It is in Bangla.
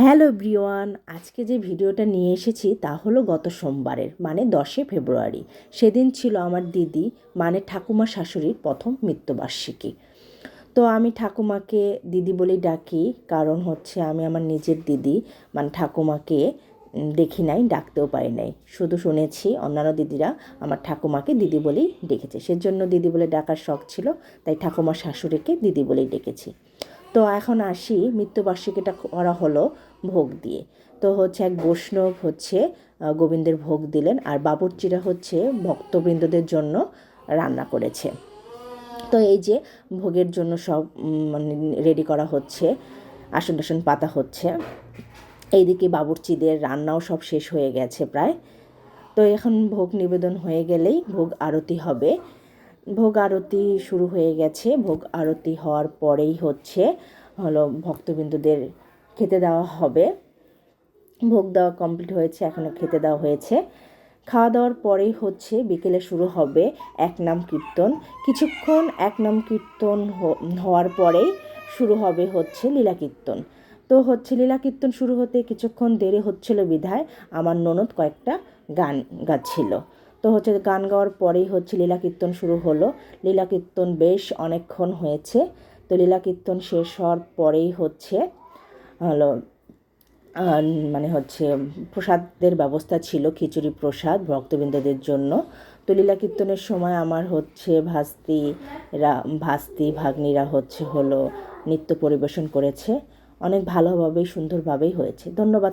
হ্যালো এভরিওয়ান, আজকে যে ভিডিওটা নিয়ে এসেছি তা হলো গত সোমবারের মানে 10শে ফেব্রুয়ারি। সেদিন ছিল আমার দিদি মানে ঠাকুমা শাশুড়ির প্রথম মৃত্যুবার্ষিকী। তো আমি ঠাকুমাকে দিদি বলেই ডাকি, কারণ হচ্ছে আমি আমার নিজের দিদি মানে ঠাকুমাকে দেখি নাই, ডাকতেও পারি নাই, শুধু শুনেছি অন্যান্য দিদিরা আমার ঠাকুমাকে দিদি বলেই ডেকেছে। সেজন্য দিদি বলে ডাকার শখ ছিল, তাই ঠাকুমা শাশুড়িকে দিদি বলেই ডেকেছি। তো এখন আসি, মৃত্যুবার্ষিকীটা করা হলো ভোগ দিয়ে। তো হচ্ছে এক বৈষ্ণব হচ্ছে গোবিন্দের ভোগ দিলেন, আর বাবুর্চিরা হচ্ছে ভক্তবৃন্দদের জন্য রান্না করেছে। তো এই যে ভোগের জন্য সব মানে রেডি করা হচ্ছে, আসন টাসন পাতা হচ্ছে। এইদিকে বাবুর্চিদের রান্নাও সব শেষ হয়ে গেছে প্রায়। তো এখন ভোগ নিবেদন হয়ে গেলেই ভোগ আরতি হবে। ভোগ আরতি শুরু হয়ে গেছে। ভোগ আরতি হওয়ার পরেই হলো ভক্তবৃন্দদের খেতে দেওয়া হবে। ভোগ দেওয়া কমপ্লিট হয়েছে, এখনও খেতে দেওয়া হয়েছে। খাওয়া দাওয়ার পরেই বিকেলে শুরু হবে এক নাম কীর্তন। কিছুক্ষণ এক নাম কীর্তন হওয়ার পরেই শুরু হবে লীলা কীর্তন। তো লীলা কীর্তন শুরু হতে কিছুক্ষণ দেরি হচ্ছিল বিধায় আমার ননদ কয়েকটা গান গাচ্ছিল। তো গান গাওয়ার পরেই লীলা কীর্তন শুরু হলো। লীলা কীর্তন বেশ অনেকক্ষণ হয়েছে। তো লীলা কীর্তন শেষ হওয়ার পরেই হলো মানে প্রসাদের ব্যবস্থা ছিল, খিচুড়ি প্রসাদ ভক্তবৃন্দদের জন্য। তো লীলা কীর্তনের সময় আমার ভাস্তি ভাগ্নিরা নৃত্য পরিবেশন করেছে। অনেক ভালোভাবেই সুন্দরভাবেই হয়েছে। ধন্যবাদ।